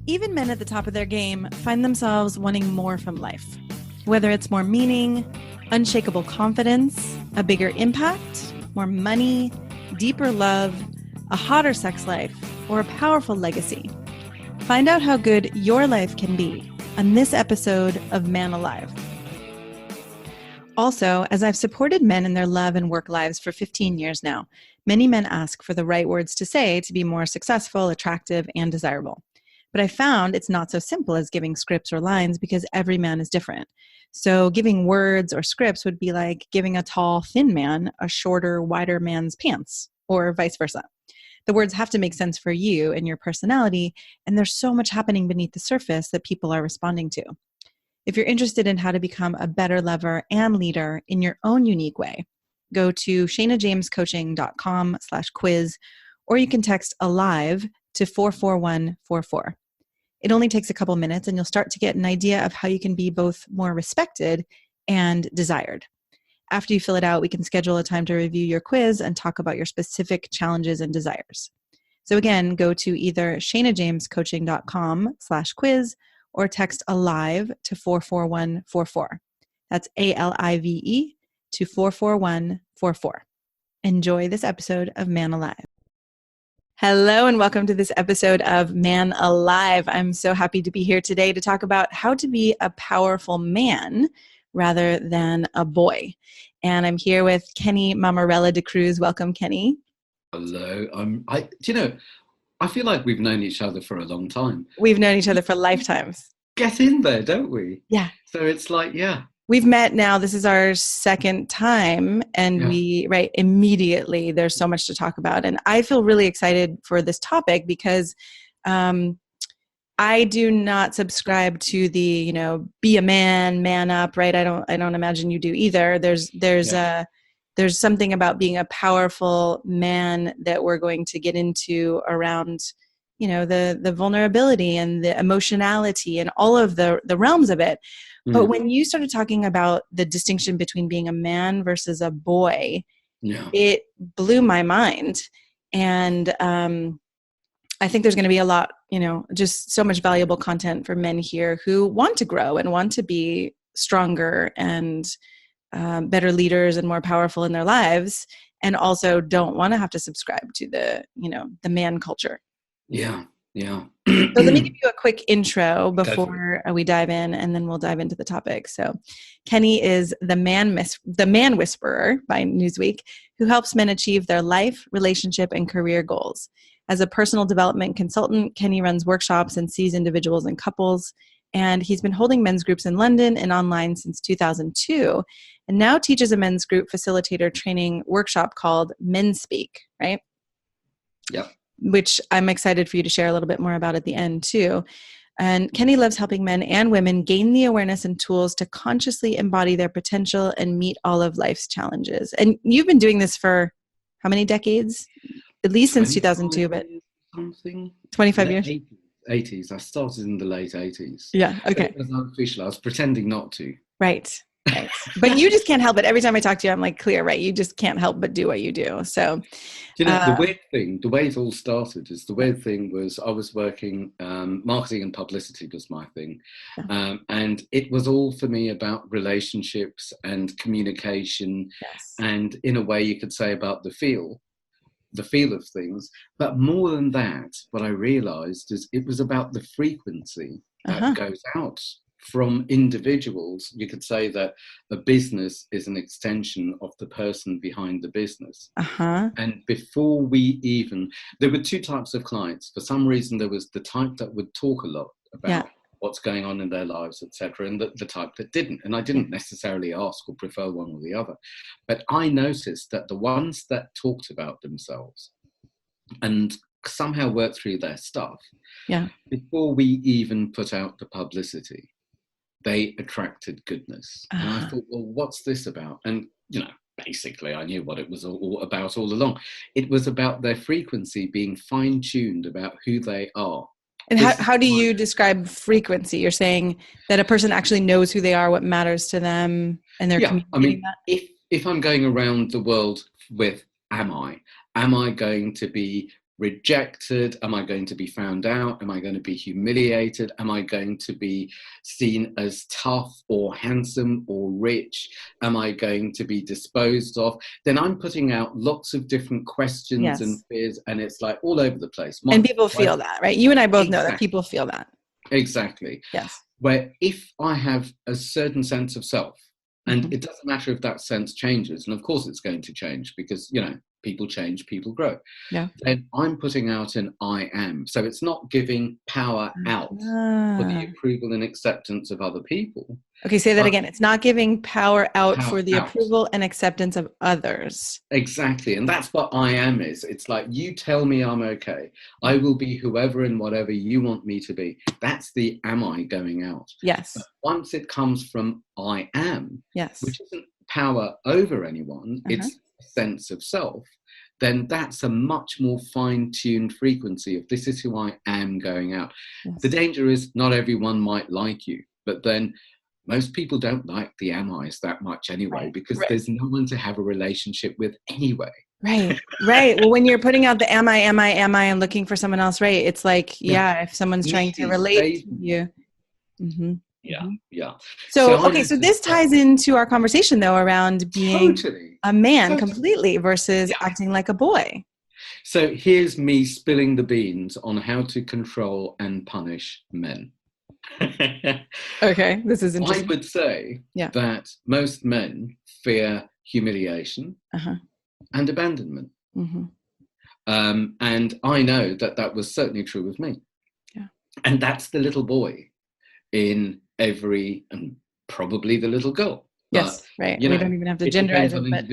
Even men at the top of their game find themselves wanting more from life. Whether it's more meaning, unshakable confidence, a bigger impact, more money, deeper love, a hotter sex life, or a powerful legacy. Find out how good your life can be on this episode of Man Alive. Also, as I've supported men in their love and work lives for 15 years now, many men ask for the right words to say to be more successful, attractive, and desirable. But I found it's not so simple as giving scripts or lines because every man is different. So giving words or scripts would be like giving a tall, thin man a shorter, wider man's pants, or vice versa. The words have to make sense for you and your personality, and there's so much happening beneath the surface that people are responding to. If you're interested in how to become a better lover and leader in your own unique way, go to shanajamescoaching.com/quiz, or you can text ALIVE to 44144. It only takes a couple minutes and you'll start to get an idea of how you can be both more respected and desired. After you fill it out, we can schedule a time to review your quiz and talk about your specific challenges and desires. So again, go to either shanajamescoaching.com/quiz or text ALIVE to 44144. That's ALIVE to 44144. Enjoy this episode of Man Alive. Hello and welcome to this episode of Man Alive. I'm so happy to be here today to talk about how to be a powerful man rather than a boy. And I'm here with Kenny Mamarella de Cruz. Welcome, Kenny. Hello. I feel like we've known each other for a long time. We've known each other for lifetimes. Get in there, don't we? Yeah. So it's like, yeah. We've met now. This is our second time, and immediately there's so much to talk about. And I feel really excited for this topic because I do not subscribe to the, be a man, man up, right? I don't imagine you do either. There's something about being a powerful man that we're going to get into around, the vulnerability and the emotionality and all of the realms of it. But when you started talking about the distinction between being a man versus a boy, it blew my mind. And I think there's going to be a lot, just so much valuable content for men here who want to grow and want to be stronger and better leaders and more powerful in their lives, and also don't want to have to subscribe to the man culture. Yeah. So let me give you a quick intro before we dive in, and then we'll dive into the topic. So Kenny is the man whisperer by Newsweek, who helps men achieve their life, relationship, and career goals. As a personal development consultant, Kenny runs workshops and sees individuals and couples, and he's been holding men's groups in London and online since 2002, and now teaches a men's group facilitator training workshop called Men Speak, right? Yep. Which I'm excited for you to share a little bit more about at the end too. And Kenny loves helping men and women gain the awareness and tools to consciously embody their potential and meet all of life's challenges. And you've been doing this for how many decades? At least since 2002, but something. 25 years? 80s. I started in the late 80s. Yeah, okay. It was unofficial. I was pretending not to. Right. But you just can't help it. Every time I talk to you, I'm like, clear, right? You just can't help but do what you do. So, the weird thing, the way it all started is I was working, marketing and publicity was my thing. And it was all for me about relationships and communication. Yes. And in a way you could say about the feel of things. But more than that, what I realized is it was about the frequency that goes out from individuals. You could say that a business is an extension of the person behind the business. And before there were two types of clients. For some reason, there was the type that would talk a lot about what's going on in their lives, etc., and the type that didn't. And I didn't necessarily ask or prefer one or the other. But I noticed that the ones that talked about themselves and somehow worked through their stuff, before we even put out the publicity, they attracted goodness. And I thought, well, what's this about? And, basically I knew what it was all about all along. It was about their frequency being fine-tuned about who they are. And how do you describe frequency? You're saying that a person actually knows who they are, what matters to them, and they're communicating that? If I'm going around the world with am I going to be rejected? Am I going to be found out? Am I going to be humiliated? Am I going to be seen as tough or handsome or rich? Am I going to be disposed of? Then I'm putting out lots of different questions and Yes. fears, and it's like all over the place. And people feel that, right? You and I both know that Exactly. people feel that. Exactly. Yes. Where if I have a certain sense of self, and it doesn't matter if that sense changes, and of course it's going to change because, people change, people grow. Yeah. Then I'm putting out an I am. So it's not giving power out for the approval and acceptance of other people. Okay, say that again. It's not giving power out Power for the out. approval and acceptance of others. Exactly. And that's what I am is. It's like, you tell me I'm okay. I will be whoever and whatever you want me to be. That's the am I going out. Yes. But once it comes from I am, Yes. which isn't power over anyone, it's a sense of self, then that's a much more fine-tuned frequency of this is who I am going out. Yes. The danger is not everyone might like you, but then most people don't like the am-Is that much anyway, because there's no one to have a relationship with anyway. Right. Well, when you're putting out the am I, and looking for someone else, right? It's like, if someone's trying to relate to you. Mm-hmm. Yeah. So this ties into our conversation though around being a man completely versus acting like a boy. So here's me spilling the beans on how to control and punish men. Okay, this is interesting. I would say that most men fear humiliation and abandonment. And I know that was certainly true with me. Yeah. And that's the little boy in every, and probably the little girl. Yes, right. We don't even have to genderize it. But...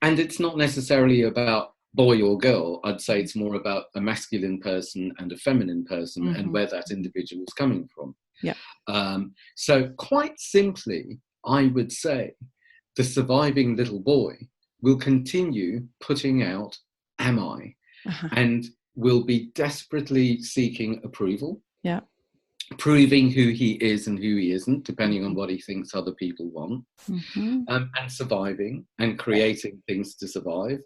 And it's not necessarily about boy or girl. I'd say it's more about a masculine person and a feminine person and where that individual is coming from. Yeah. So quite simply, I would say the surviving little boy will continue putting out am I and will be desperately seeking approval. Yeah. Proving who he is and who he isn't, depending on what he thinks other people want, and surviving and creating things to survive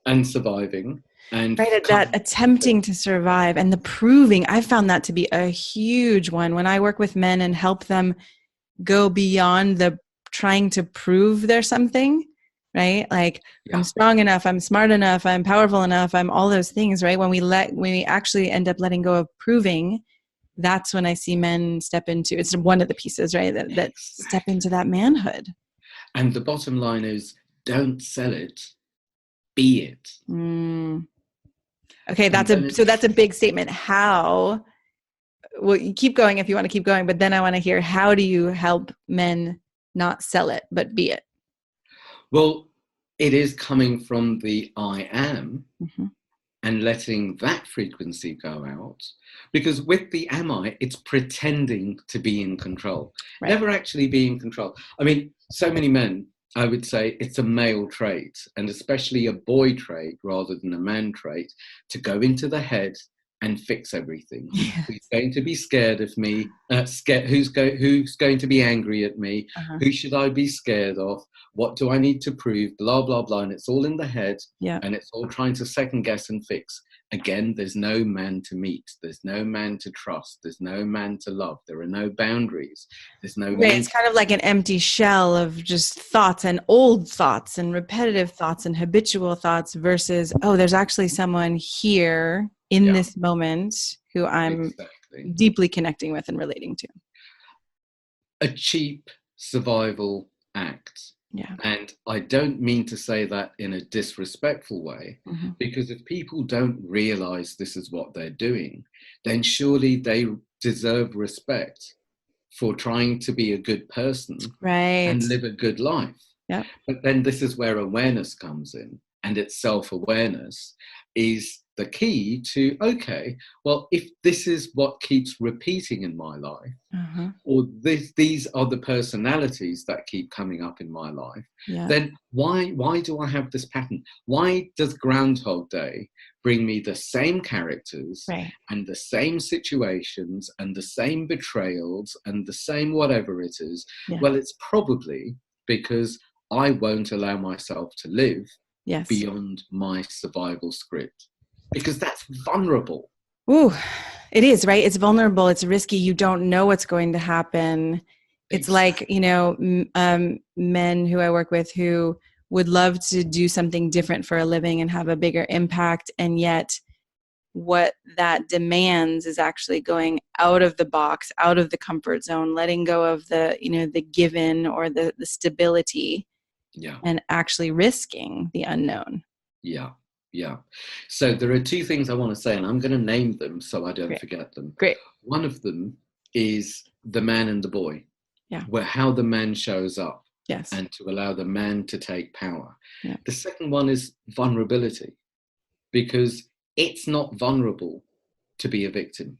and surviving. And that attempting to survive and the proving, I found that to be a huge one when I work with men and help them go beyond the trying to prove there's something, right? Like I'm strong enough, I'm smart enough, I'm powerful enough, I'm all those things, right? When we actually end up letting go of proving, that's when I see men step into, it's one of the pieces, right? That step into that manhood. And the bottom line is, don't sell it, be it. Okay, that's a big statement. How? Well, you keep going if you want to keep going, but then I want to hear, how do you help men not sell it, but be it? Well, it is coming from the I am and letting that frequency go out. Because with the am I, it's pretending to be in control, never actually be in control. I mean, so many men, I would say it's a male trait, and especially a boy trait rather than a man trait, to go into the head and fix everything. Who's going to be scared of me? Who's going to be angry at me? Who should I be scared of? What do I need to prove? Blah, blah, blah. And it's all in the head, and it's all trying to second guess and fix. Again, there's no man to meet. There's no man to trust. There's no man to love. There are no boundaries. There's no man. It's kind of like an empty shell of just thoughts and old thoughts and repetitive thoughts and habitual thoughts versus, there's actually someone here in this moment who I'm deeply connecting with and relating to. A cheap survival act. Yeah. And I don't mean to say that in a disrespectful way, because if people don't realize this is what they're doing, then surely they deserve respect for trying to be a good person and live a good life. Yeah. But then this is where awareness comes in, and it's self-awareness is the key to, okay, well, if this is what keeps repeating in my life, or these are the personalities that keep coming up in my life, then why do I have this pattern? Why does Groundhog Day bring me the same characters and the same situations and the same betrayals and the same whatever it is? Well, it's probably because I won't allow myself to live beyond my survival script. because that's vulnerable. Ooh, it is, right? It's vulnerable. It's risky. You don't know what's going to happen. It's like, Exactly. men who I work with who would love to do something different for a living and have a bigger impact. And yet what that demands is actually going out of the box, out of the comfort zone, letting go of the given or the stability, Yeah. and actually risking the unknown. Yeah. Yeah. So there are two things I want to say, and I'm going to name them so I don't Great. forget them. Great. One of them is the man and the boy, Yeah. where how the man shows up. Yes. And to allow the man to take power. Yeah. The second one is vulnerability, because it's not vulnerable to be a victim.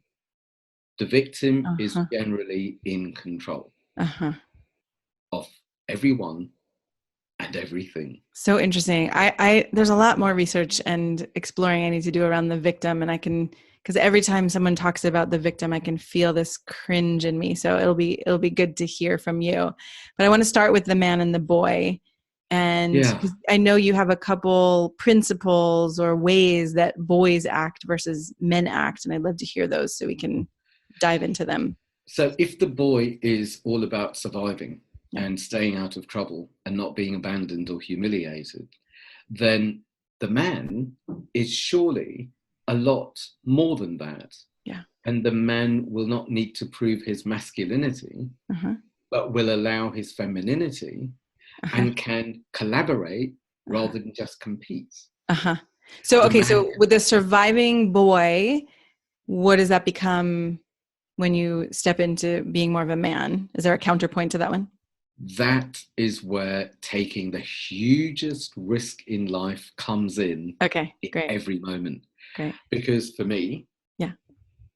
The victim is generally in control of everyone and everything. So interesting. There's a lot more research and exploring I need to do around the victim, and because every time someone talks about the victim, I can feel this cringe in me. So it'll be good to hear from you. But I want to start with the man and the boy. And I know you have a couple principles or ways that boys act versus men act, and I'd love to hear those so we can dive into them. So if the boy is all about surviving and staying out of trouble and not being abandoned or humiliated, then the man is surely a lot more than that. Yeah. And the man will not need to prove his masculinity, but will allow his femininity and can collaborate rather than just compete. So, okay, so with the surviving boy, what does that become when you step into being more of a man? Is there a counterpoint to that one? That is where taking the hugest risk in life comes in. Okay, great. Every moment. Great. Because for me,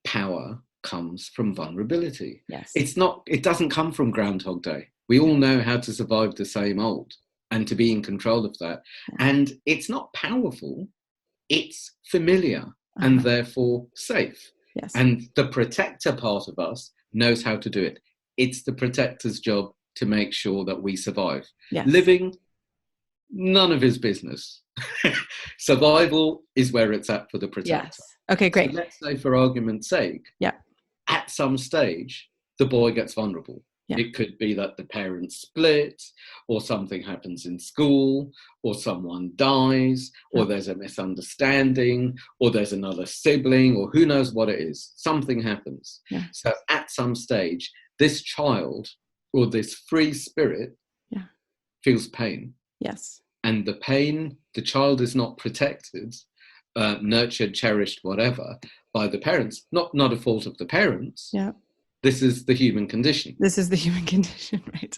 power comes from vulnerability. Yes. It doesn't come from Groundhog Day. We all know how to survive the same old and to be in control of that. And it's not powerful, it's familiar and therefore safe. Yes. And the protector part of us knows how to do it. It's the protector's job to make sure that we survive. Yes. Living, none of his business. Survival is where it's at for the protector. Yes. Okay, great. So let's say, for argument's sake, at some stage, the boy gets vulnerable. Yeah. It could be that the parents split, or something happens in school, or someone dies, or there's a misunderstanding, or there's another sibling, or who knows what it is. Something happens. Yeah. So at some stage, this child or this free spirit feels pain. Yes. And the pain, the child is not protected, nurtured, cherished, whatever, by the parents. Not a fault of the parents. Yeah. This is the human condition. This is the human condition, right?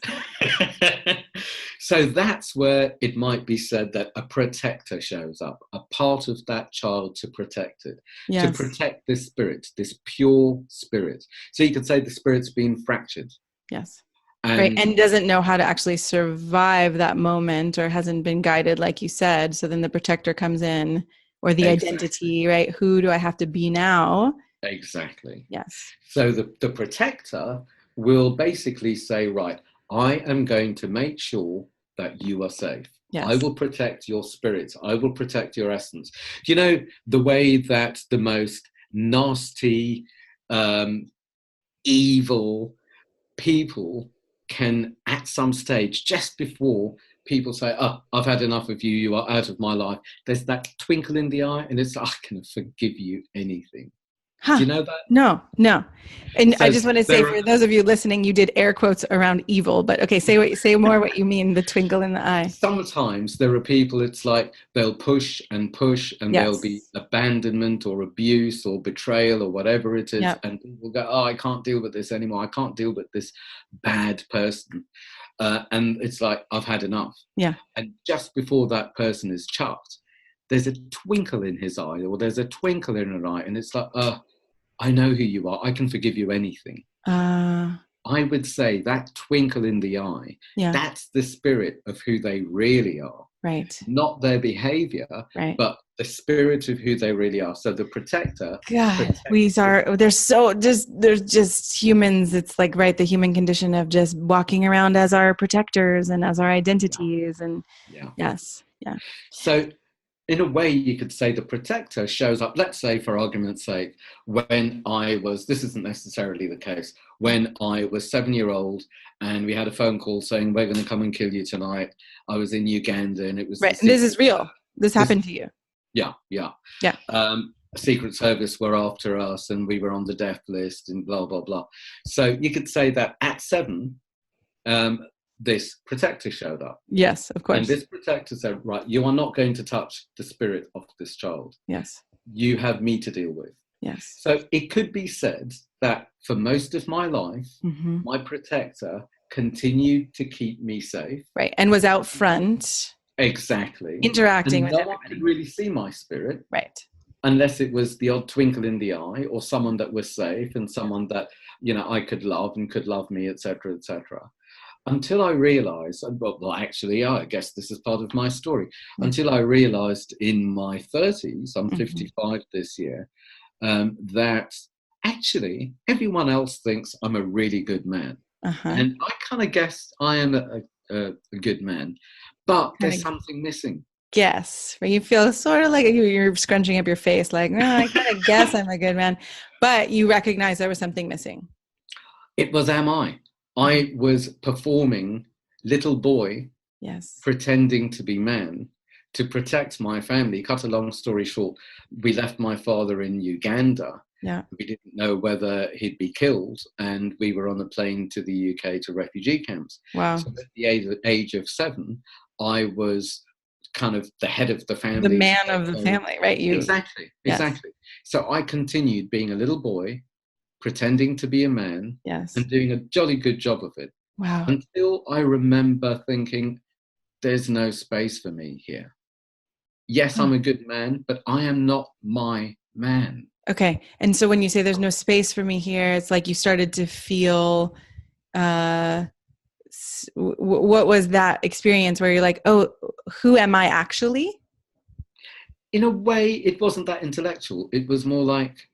So that's where it might be said that a protector shows up, a part of that child to protect it, to protect this spirit, this pure spirit. So you could say the spirit's been fractured. Yes. And doesn't know how to actually survive that moment, or hasn't been guided, like you said. So then the protector comes in, or the identity, right? Who do I have to be now? Exactly. Yes. So the protector will basically say, right, I am going to make sure that you are safe. Yes. I will protect your spirit. I will protect your essence. Do you know the way that the most nasty, evil people can, at some stage, just before people say, oh, I've had enough of you, you are out of my life, there's that twinkle in the eye, and it's, I can forgive you anything. Do you know that? No. And so I just want to say, for those of you listening, you did air quotes around evil, but okay, say more what you mean, the twinkle in the eye. Sometimes there are people, it's like they'll push and there'll be abandonment or abuse or betrayal or whatever it is. Yep. And people go, oh, I can't deal with this anymore. I can't deal with this bad person. And it's like, I've had enough. Yeah. And just before that person is chucked, there's a twinkle in his eye, or there's a twinkle in her eye. And it's like, I know who you are. I can forgive you anything. I would say that twinkle in the eye, that's the spirit of who they really are. Right. Not their behavior, but the spirit of who they really are. So the protector. God, there's just humans. It's like, right, the human condition of just walking around as our protectors and as our identities. And yes. Yeah. So in a way, you could say the protector shows up, let's say, for argument's sake, when I was, this isn't necessarily the case, when I was 7-year-old and we had a phone call saying, we're going to come and kill you tonight. I was in Uganda and it was right. And this is real. This happened to you. Yeah. Secret Service were after us and we were on the death list and blah, blah, blah. So you could say that at 7, this protector showed up. Yes, of course. And this protector said, right, you are not going to touch the spirit of this child. Yes. You have me to deal with. Yes. So it could be said that for most of my life, my protector continued to keep me safe. Right. And was out front. Exactly. Interacting and with no one could really see my spirit. Right. Unless it was the odd twinkle in the eye or someone that was safe and someone that, I could love and could love me, etc., etc. Until I realized, well, actually, I guess this is part of my story, until I realized in my 30s, I'm 55 this year, that actually everyone else thinks I'm a really good man. And I kind of guessed I am a good man, but there's something missing. Yes, where you feel sort of like you're scrunching up your face, like, no, I kind of guess I'm a good man, but you recognize there was something missing. It was, am I? I was performing little boy, pretending to be man to protect my family. Cut a long story short, we left my father in Uganda. Yeah. We didn't know whether he'd be killed, and we were on a plane to the UK to refugee camps. Wow. So at the age of 7, I was kind of the head of the family. The man of the family, right? Exactly. So I continued being a little boy, pretending to be a man, and doing a jolly good job of it. Wow. Until I remember thinking, there's no space for me here. Yes, I'm a good man, but I am not my man. Okay. And so when you say there's no space for me here, it's like you started to feel, what was that experience where you're like, oh, who am I actually? In a way, it wasn't that intellectual. It was more like,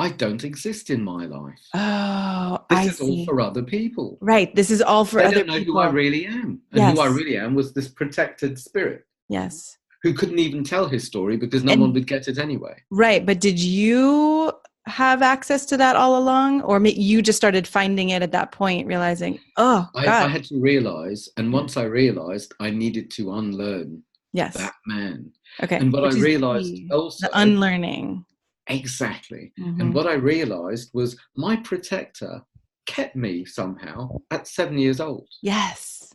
I don't exist in my life. Oh, this is all for other people. Right. This is all for other people. They don't know who I really am. And who I really am was this protected spirit. Yes. Who couldn't even tell his story because no one would get it anyway. Right. But did you have access to that all along? Or you just started finding it at that point, realizing, oh, God. I had to realize. And once I realized, I needed to unlearn that man. Okay. And what I realized also. The unlearning. Exactly. And what I realized was my protector kept me somehow at 7 years old. Yes.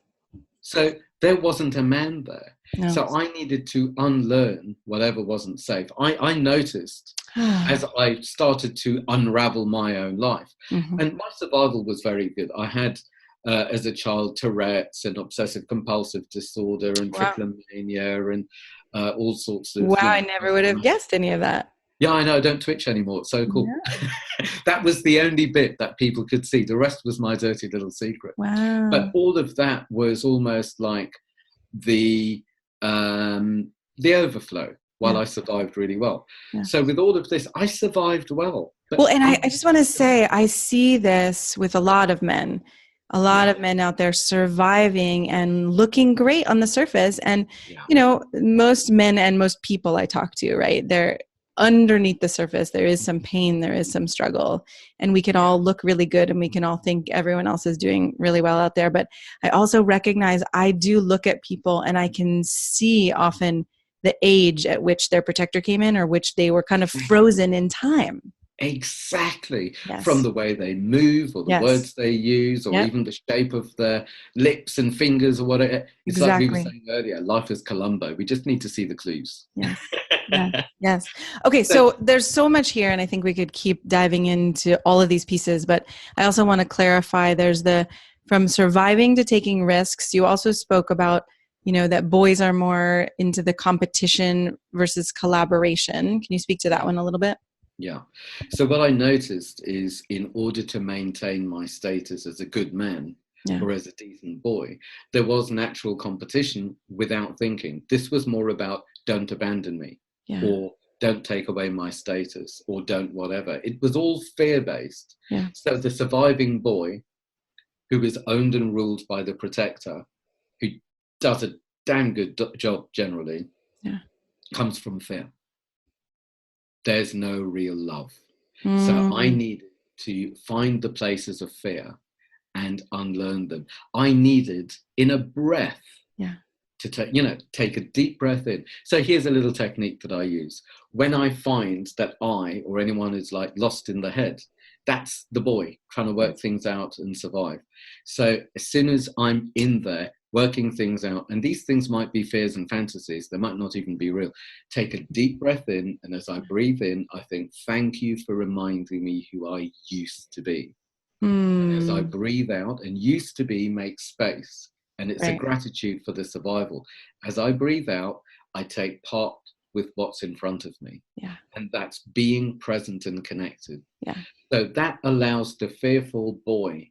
So there wasn't a man there. No. So I needed to unlearn whatever wasn't safe. I noticed as I started to unravel my own life. And my survival was very good. I had, as a child, Tourette's and obsessive compulsive disorder and trichomania and all sorts of... Wow, I never would have guessed any of that. Yeah, I know. I don't twitch anymore. It's so cool. Yeah. That was the only bit that people could see. The rest was my dirty little secret. Wow. But all of that was almost like the overflow while I survived really well. Yeah. So with all of this, I survived well. Well, and I just want to say, I see this with a lot of men. A lot of men out there surviving and looking great on the surface. And, most men and most people I talk to, right, they're underneath the surface, there is some pain, there is some struggle, and we can all look really good and we can all think everyone else is doing really well out there. But I also recognize I do look at people and I can see often the age at which their protector came in or which they were kind of frozen in time. Exactly. From the way they move or the words they use or even the shape of their lips and fingers or whatever. It's like we were saying earlier, life is Columbo. We just need to see the clues. Yes. Okay, so there's so much here, and I think we could keep diving into all of these pieces, but I also want to clarify there's from surviving to taking risks. You also spoke about, that boys are more into the competition versus collaboration. Can you speak to that one a little bit? Yeah. So what I noticed is in order to maintain my status as a good man or as a decent boy, there was natural competition without thinking. This was more about don't abandon me or don't take away my status or don't whatever. It was all fear-based. Yeah. So the surviving boy who is owned and ruled by the protector, who does a damn good job generally, comes from fear. There's no real love. So I Mm. needed to find the places of fear and unlearn them. I needed, in a breath, Yeah. to take a deep breath in. So here's a little technique that I use. When I find that I or anyone is like lost in the head, that's the boy trying to work things out and survive. So as soon as I'm in there working things out, and these things might be fears and fantasies, they might not even be real, take a deep breath in, and as I breathe in, I think, thank you for reminding me who I used to be. And as I Mm. breathe out, and used to be makes space, and it's a Right. gratitude for the survival. As I breathe out, I take part with what's in front of me. Yeah. And that's being present and connected. Yeah. So that allows the fearful boy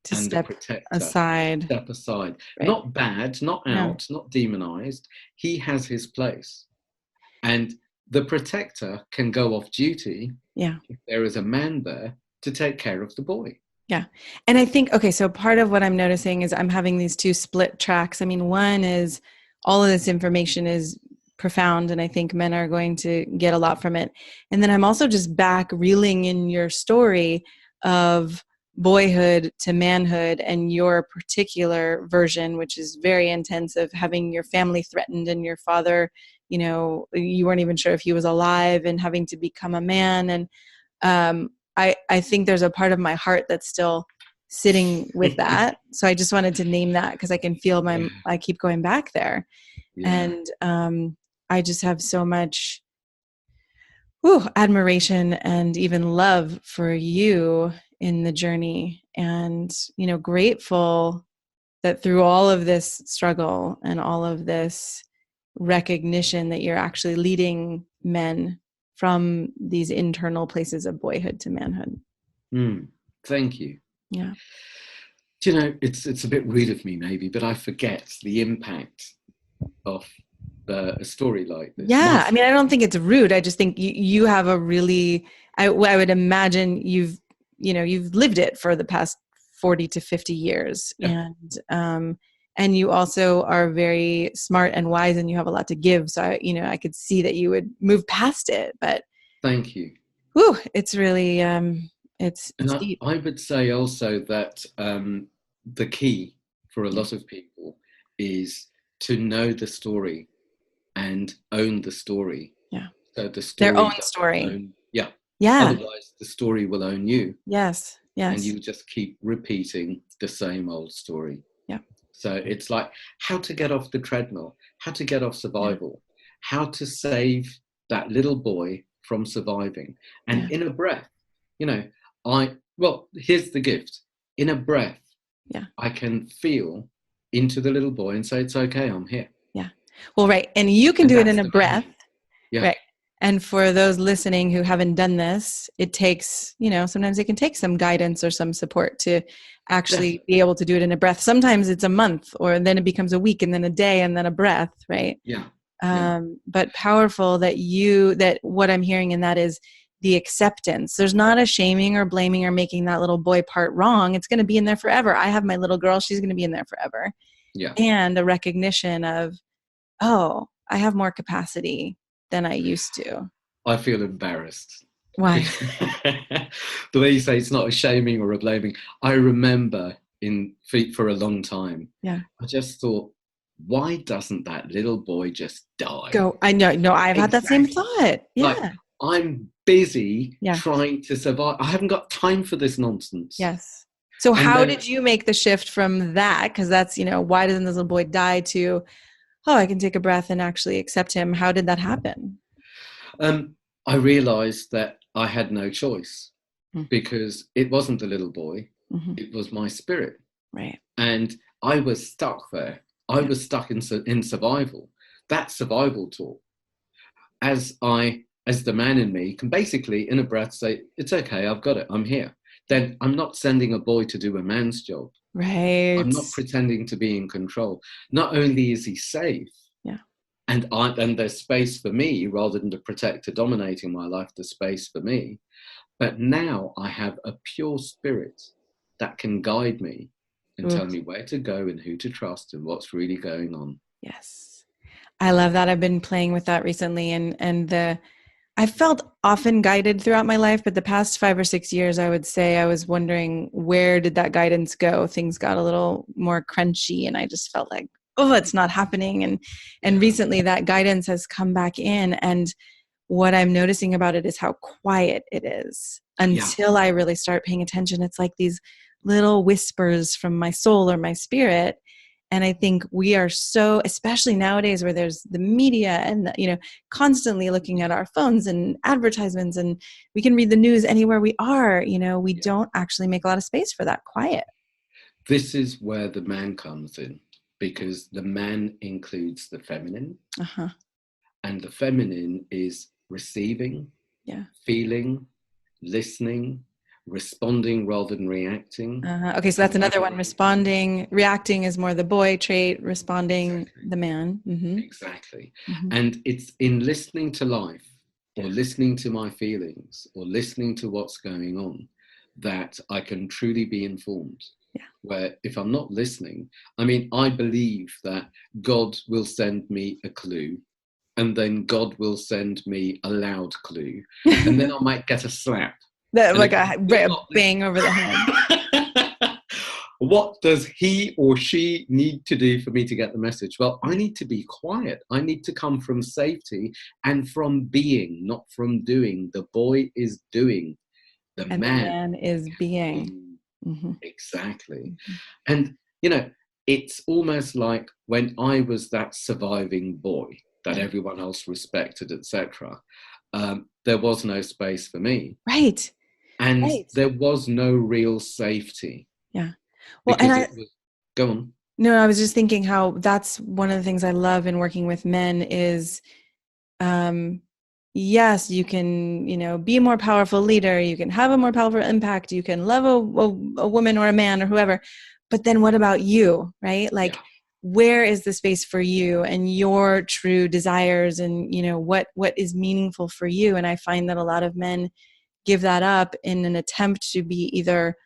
To and the step protector aside. step aside. Right. Not bad, not No. out, not demonized. He has his place. And the protector can go off duty Yeah. if there is a man there to take care of the boy. Yeah. And I think, okay, so part of what I'm noticing is I'm having these two split tracks. I mean, one is all of this information is profound, and I think men are going to get a lot from it. And then I'm also just back reeling in your story of boyhood to manhood and your particular version, which is very intense, of having your family threatened and your father, you weren't even sure if he was alive, and having to become a man. And I think there's a part of my heart that's still sitting with that. So I just wanted to name that because I can feel Yeah. I keep going back there. Yeah. And I just have so much admiration and even love for you in the journey, and, grateful that through all of this struggle and all of this recognition that you're actually leading men from these internal places of boyhood to manhood. Thank you. Yeah. Do you know, it's a bit rude of me maybe, but I forget the impact of a story like this. Yeah. I mean, I don't think it's rude. I just think you have a really, I would imagine you've lived it for the past 40 to 50 years. Yeah, And you also are very smart and wise, and you have a lot to give. So I could see that you would move past it, but thank you. it's really, And it's deep. I would say also that the key for a Yeah. lot of people is to know the story and own the story. Yeah. So the Their story own doesn't story. own, yeah. Yeah. Otherwise, the story will own you, Yes. and Yes. you just keep repeating the same old story. Yeah. So it's like how to get off the treadmill, how to get off Yeah. survival, how to save that little boy from surviving. Yeah. And in a breath, you know, here's the gift. In a breath, Yeah. I can feel into the little boy and say, it's okay, I'm here. Yeah. Well, right. And you can And do it that's in a the breath. magic. Yeah. Right. And for those listening who haven't done this, it takes, sometimes it can take some guidance or some support to actually Definitely. be able to do it in a breath. Sometimes it's a month, or then it becomes a week, and then a day, and then a breath. Right. Yeah. Yeah. But powerful that what I'm hearing in that is the acceptance. There's not a shaming or blaming or making that little boy part wrong. It's going to be in there forever. I have my little girl. She's going to be in there forever. Yeah. And a recognition of, oh, I have more capacity than I used to. I feel embarrassed. Why? The way you say it's not a shaming or a blaming, I remember for a long time, Yeah. I just thought, why doesn't that little boy just die? Go. I know. No, I've had that same Exactly. thought. Like, Yeah. I'm busy Yeah. trying to survive. I haven't got time for this nonsense. Yes. So And how then did you make the shift from that? Because that's, why doesn't this little boy die, to, oh, I can take a breath and actually accept him. How did that happen? I realized that I had no choice, Mm-hmm. because it wasn't the little boy, Mm-hmm. it was my spirit. Right. And I was stuck there. I Yeah. was stuck in survival. That survival talk. As the man in me can basically, in a breath, say, it's okay, I've got it, I'm here. Then I'm not sending a boy to do a man's job. Right. I'm not pretending to be in control. Not only is he safe, Yeah. and there's space for me, rather than the protector dominating my life, there's space for me. But now I have a pure spirit that can guide me and Ooh. tell me where to go and who to trust and what's really going on. Yes. I love that. I've been playing with that recently, and I felt often guided throughout my life, but the past 5 or 6 years, I would say I was wondering, where did that guidance go? Things got a little more crunchy, and I just felt like, oh, it's not happening. And Yeah. recently that guidance has come back in, and what I'm noticing about it is how quiet it is Yeah. until I really start paying attention. It's like these little whispers from my soul or my spirit. And I think we are so, especially nowadays where there's the media and, constantly looking at our phones and advertisements, and we can read the news anywhere we are, we Yeah. don't actually make a lot of space for that quiet. This is where the man comes in, because the man includes the feminine, Uh-huh. and the feminine is receiving, Yeah. feeling, listening, responding rather than reacting. Okay, so that's another one. Responding, reacting is more the boy trait, responding Exactly. the man. Mm-hmm. Exactly. Mm-hmm. And it's in listening to life, or Yeah. listening to my feelings, or listening to what's going on, that I can truly be informed. Yeah. Where if I'm not listening, I mean, I believe that God will send me a clue, and then God will send me a loud clue, and then I might get a slap. And Like if I'm still a not bang over the head. what does he or she need to do for me to get the message? Well, I need to be quiet. I need to come from safety and from being, not from doing. The boy is doing. The And the man man is being. being. Mm-hmm. Exactly. Mm-hmm. And, it's almost like when I was that surviving boy that Yeah. everyone else respected, etc., there was no space for me. Right. And Right. there was no real safety, Yeah. Well, and because it was, go on. no, I was just thinking how that's one of the things I love in working with men is, um, yes, you can, be a more powerful leader. You can have a more powerful impact. You can love a woman or a man or whoever. But then what about you, right? Like, Yeah. where is the space for you and your true desires, and, what is meaningful for you? And I find that a lot of men give that up in an attempt to be either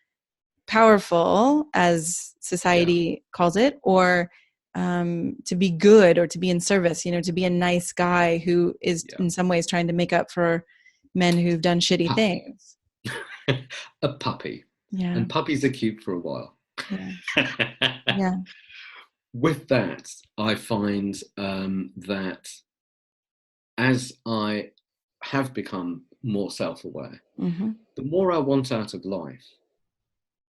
powerful, as Yeah. society calls it, or to be good or to be in service, to be a nice guy who is Yeah. in some ways trying to make up for men who've done shitty Puppy. things. A puppy. Yeah. And puppies are cute for a while. Yeah. Yeah. With that, I find that as I have become more self aware, Mm-hmm. the more I want out of life,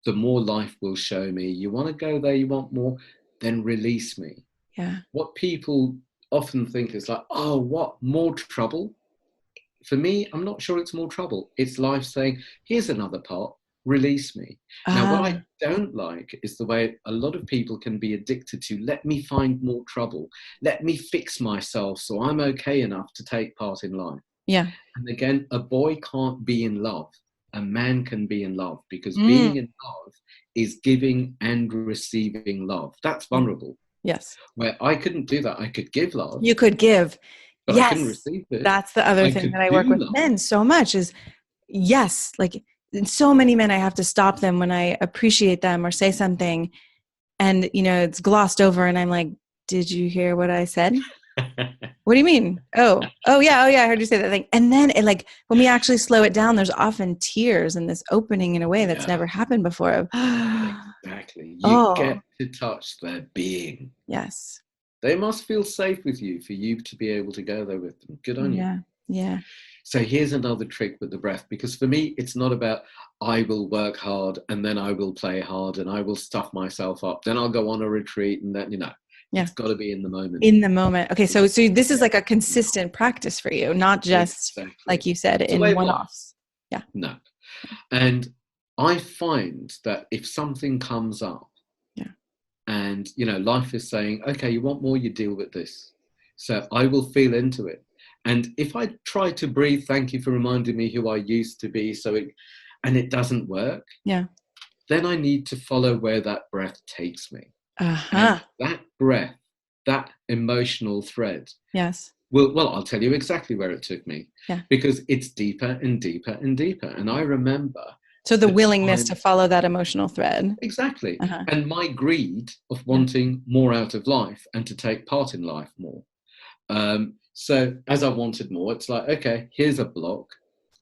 the more life will show me, you want to go there, you want more, then release me. Yeah. What people often think is like, oh, what, more trouble? For me, I'm not sure it's more trouble. It's life saying, here's another part, release me. Now, what I Ah, don't like is the way a lot of people can be addicted to, let me find more trouble. Let me fix myself so I'm okay enough to take part in life. yeah. And again, a boy can't be in love. A man can be in love, because Mm. being in love is giving and receiving love. That's Yeah. vulnerable. Yes. Where I couldn't do that. I could give love, You could give. but I couldn't Yes. receive it. That's the other I thing could that I work do with love. men so much is, yes, like so many men, I have to stop them when I appreciate them or say something, and it's glossed over, and I'm like, did you hear what I said? What do you mean? Oh yeah, I heard you say that thing. And then it, like, when we actually slow it down, there's often tears and this opening in a way that's Yeah, never happened before of, exactly. You oh, get to touch their being. yes. They must feel safe with you for you to be able to go there with them. Good on you. Yeah. Yeah. So here's another trick with the breath, because for me, it's not about I will work hard and then I will play hard and I will stuff myself up. Then I'll go on a retreat, and then, Yeah. it's got to be in the moment. In the moment. Okay. So this is Yeah. like a consistent practice for you, not just, like Exactly. you said, It's a way in of life. one-offs. Yeah. No. And I find that if something comes up, Yeah. and life is saying, okay, you want more, you deal with this, so I will feel into it. And if I try to breathe, thank you for reminding me who I used to be, and it doesn't work, Yeah. then I need to follow where that breath takes me. And Uh-huh. that breath, that emotional thread, Yes. well, I'll tell you exactly where it took me, Yeah. because it's deeper and deeper and deeper. And I remember So the the willingness to time. follow that emotional thread. Exactly. Uh-huh. And my greed of Yeah. wanting more out of life and to take part in life more. So as I wanted more, it's like, okay, here's a block.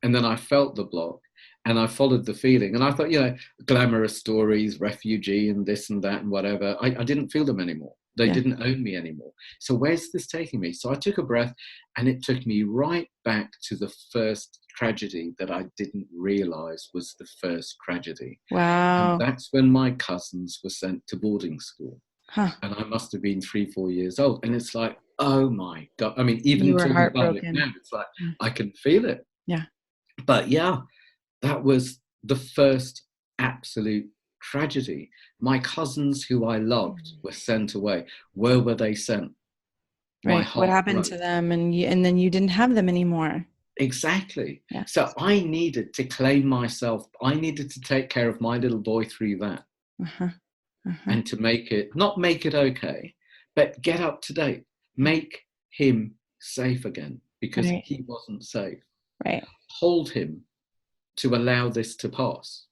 And then I felt the block and I followed the feeling. And I thought, glamorous stories, refugee and this and that and whatever. I didn't feel them anymore. They didn't own me anymore. So where's this taking me? So I took a breath and it took me right back to the first tragedy that I didn't realize was the first tragedy. And Wow. that's when my cousins were sent to boarding school. Huh. And I must have been 3-4 years old. And it's like, oh my God. I mean, You even were talking about it heartbroken. now, it's like, I can feel it. Yeah. But yeah, that was the first absolute tragedy. My cousins who I loved were sent away. Where were they sent? My Right. What heart happened broke. to them? And then you didn't have them anymore. Exactly. Yeah. So I needed to claim myself. I needed to take care of my little boy through that. Uh-huh. Uh-huh. And to not make it okay, but get up to date. Make him safe again because Right. he wasn't safe. Right. Hold him to allow this to pass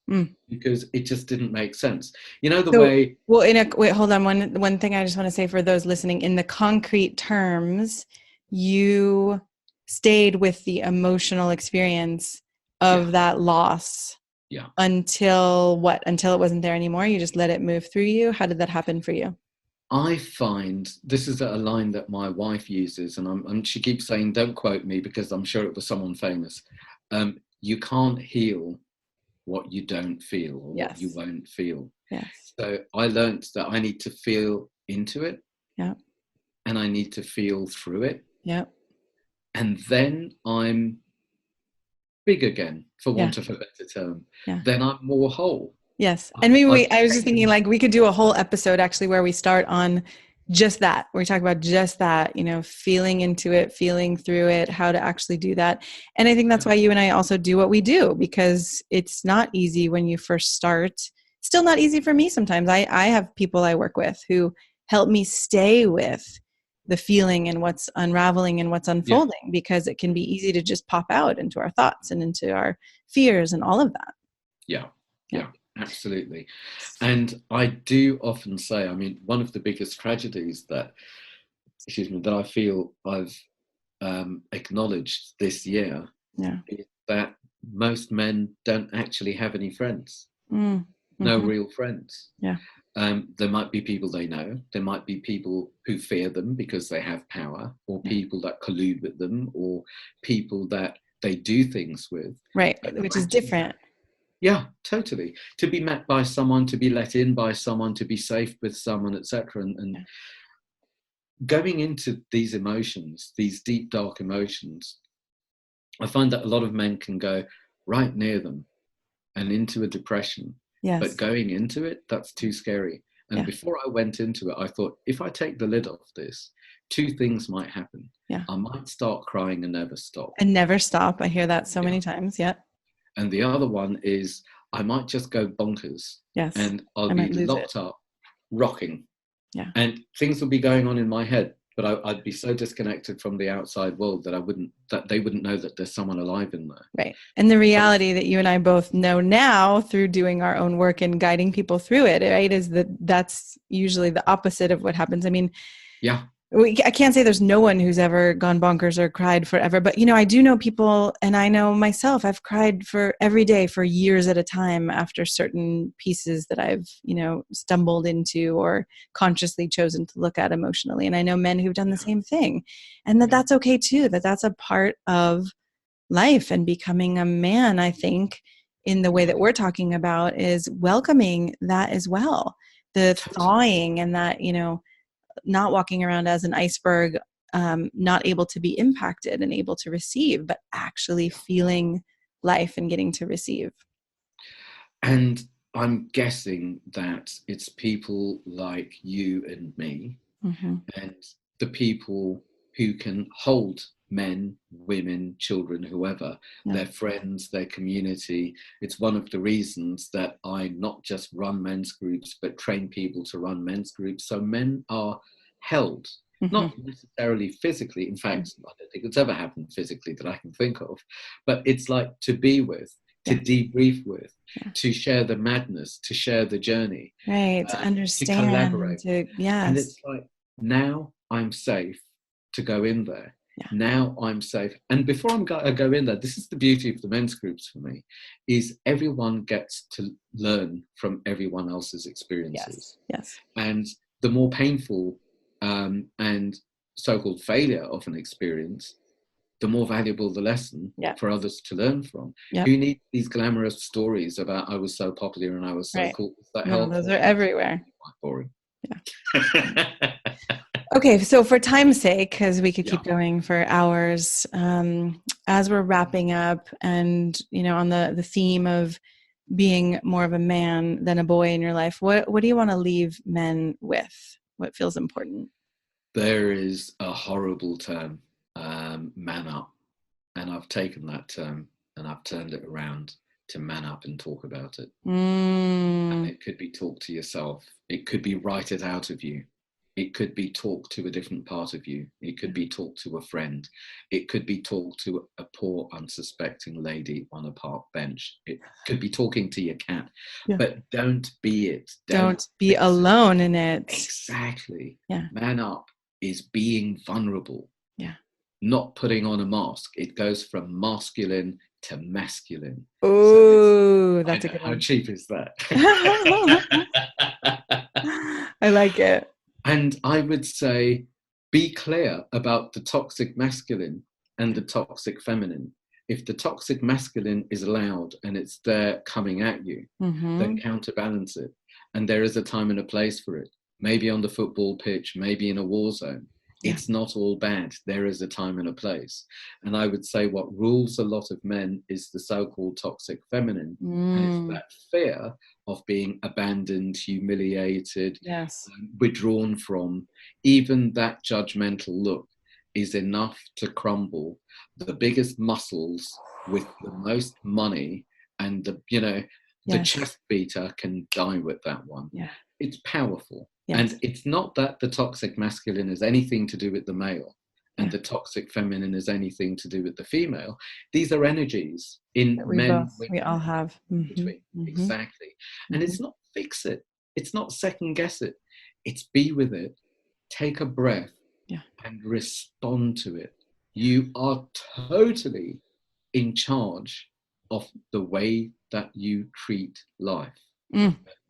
because it just didn't make sense. You know, the So, way. well, wait, hold on. One thing I just want to say for those listening, in the concrete terms, you stayed with the emotional experience of Yeah. that loss Yeah. until what? Until it wasn't there anymore? You just let it move through you? How did that happen for you? I find this is a line that my wife uses, and she keeps saying, "Don't quote me," because I'm sure it was someone famous. You can't heal what you don't feel or what you Yes. won't feel. Yes. So I learned that I need to feel into it. Yeah. And I need to feel through it. Yeah. And then I'm big again, for Yeah. want of a better term. Yeah. Then I'm more whole. Yes. And I've I was just thinking taken. like we could do a whole episode actually where we start on just that, where we talk about just that, feeling into it, feeling through it, how to actually do that. And I think that's Yeah. why you and I also do what we do, because it's not easy when you first start. Still not easy for me sometimes. I have people I work with who help me stay with the feeling and what's unraveling and what's Yeah. unfolding, because it can be easy to just pop out into our thoughts and into our fears and all of that. Yeah. Yeah. Yeah. Absolutely. And I do often say, I mean, one of the biggest tragedies that I feel I've acknowledged this year Yeah. is that most men don't actually have any friends. Mm. No Mm-hmm. real friends. Yeah. There might be people they know. There might be people who fear them because they have power, or Yeah. people that collude with them, or people that they do things with. Right. But Which to is actually different. yeah, totally. To be met by someone, to be let in by someone, to be safe with someone, etc. And Yeah. going into these emotions, these deep, dark emotions, I find that a lot of men can go right near them and into a depression. But Yes. going into it, that's too scary. And Yeah. before I went into it, I thought, if I take the lid off this, two things might happen. Yeah. I might start crying and never stop. And never stop. I hear that so Yeah. many times. Yeah. And the other one is I might just go bonkers Yes. and I'll I be might lose it. locked up, rocking. Yeah. And things will be going on in my head, but I'd be so disconnected from the outside world that they wouldn't know that there's someone alive in there. Right. And the But reality that you and I both know now through doing our own work and guiding people through it, right, is that that's usually the opposite of what happens. I mean, yeah, I can't say there's no one who's ever gone bonkers or cried forever, but I do know people, and I know myself, I've cried for every day for years at a time after certain pieces that I've, stumbled into or consciously chosen to look at emotionally. And I know men who've done the same thing, and that's okay too, that's a part of life and becoming a man. I think in the way that we're talking about is welcoming that as well. The totally. thawing and that, not walking around as an iceberg, not able to be impacted and able to receive, but actually feeling life and getting to receive. And I'm guessing that it's people like you and me, Mm-hmm. and the people who can hold men, women, children, whoever, Yeah. their friends, their community. It's one of the reasons that I not just run men's groups, but train people to run men's groups. So men are held, Mm-hmm. not necessarily physically. In fact, I don't think it's ever happened physically that I can think of, but it's like to be with, to Yeah. debrief with, Yeah. to share the madness, to share the journey, Right. To to understand and collaborate. to, And yes. it's like, now I'm safe to go in there. Yeah. Now I'm safe. And before I go in there, this is the beauty of the men's groups for me, is everyone gets to learn from everyone else's experiences. Yes. And the more painful and so-called failure of an experience, the more valuable the lesson for others to learn from. Yep. Who needs these glamorous stories about I was so popular and I was so cool? Is that helpful? Those are everywhere. Boring. Yeah. Okay, so for time's sake, because we could keep going for hours, as we're wrapping up and, on the theme of being more of a man than a boy in your life, what do you want to leave men with? What feels important? There is a horrible term, man up. And I've taken that term and I've turned it around to man up and talk about it. And it could be talk to yourself. It could be write it out of you. It could be talk to a different part of you. It could be talk to a friend. It could be talk to a poor, unsuspecting lady on a park bench. It could be talking to your cat. But don't be it. Don't be alone in it. Exactly. Yeah. Man up is being vulnerable. Yeah. Not putting on a mask. It goes from masculine to masculine. Oh, that's a good one. How cheap is that? I like it. And I would say, be clear about the toxic masculine and the toxic feminine. If the toxic masculine is loud and it's there coming at you, then counterbalance it. And there is a time and a place for it. Maybe on the football pitch, maybe in a war zone. It's not all bad. There is a time and a place. And I would say what rules a lot of men is the so-called toxic feminine. And it's that fear of being abandoned, humiliated, withdrawn from. Even that judgmental look is enough to crumble the biggest muscles with the most money, and the chest beater can die with that one. It's powerful. And it's not that the toxic masculine has anything to do with the male and the toxic feminine has anything to do with the female. These are energies in men. We all have. Between. Exactly. And it's not fix it. It's not second guess it. It's be with it. Take a breath and respond to it. You are totally in charge of the way that you treat life.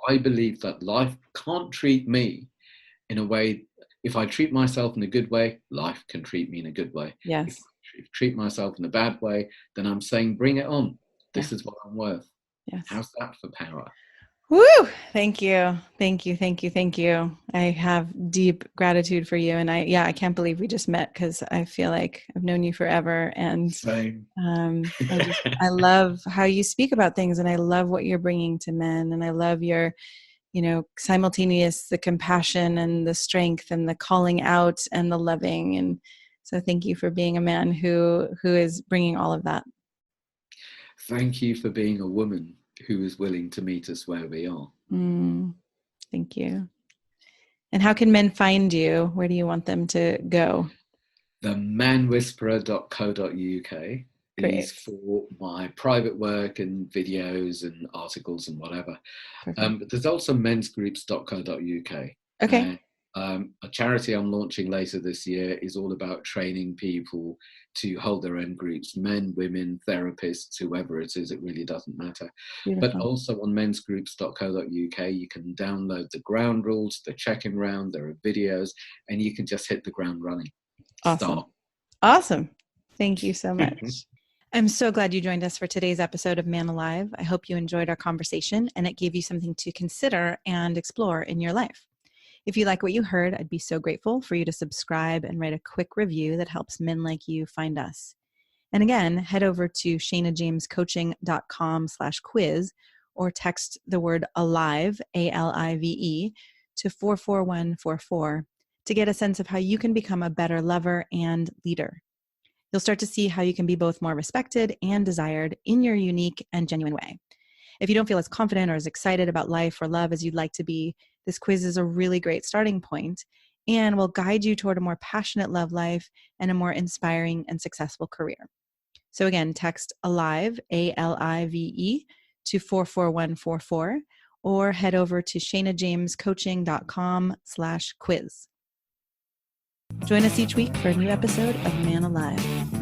I believe that life can't treat me in a way. If I treat myself in a good way, life can treat me in a good way. Yes. If I treat myself in a bad way, then I'm saying, bring it on. This is what I'm worth. Yes. How's that for power? Woo! Thank you. Thank you. Thank you. Thank you. I have deep gratitude for you. And I can't believe we just met, because I feel like I've known you forever. And I love how you speak about things, and I love what you're bringing to men. And I love your, simultaneous, the compassion and the strength and the calling out and the loving. And so thank you for being a man who is bringing all of that. Thank you for being a woman who is willing to meet us where we are. Thank you. And how can men find you? Where do you want them to go? themanwhisperer.co.uk is for my private work and videos and articles and whatever. But there's also mensgroups.co.uk. Okay. A charity I'm launching later this year is all about training people to hold their own groups, men, women, therapists, whoever it is, it really doesn't matter. Beautiful. But also on mensgroups.co.uk, you can download the ground rules, the check-in round, there are videos, and you can just hit the ground running. Awesome. Thank you so much. I'm so glad you joined us for today's episode of Man Alive. I hope you enjoyed our conversation and it gave you something to consider and explore in your life. If you like what you heard, I'd be so grateful for you to subscribe and write a quick review that helps men like you find us. And again, head over to shanajamescoaching.com/quiz or text the word ALIVE, ALIVE, to 44144 to get a sense of how you can become a better lover and leader. You'll start to see how you can be both more respected and desired in your unique and genuine way. If you don't feel as confident or as excited about life or love as you'd like to be, this quiz is a really great starting point and will guide you toward a more passionate love life and a more inspiring and successful career. So again, text ALIVE, ALIVE, to 44144 or head over to shanajamescoaching.com/quiz. Join us each week for a new episode of Man Alive.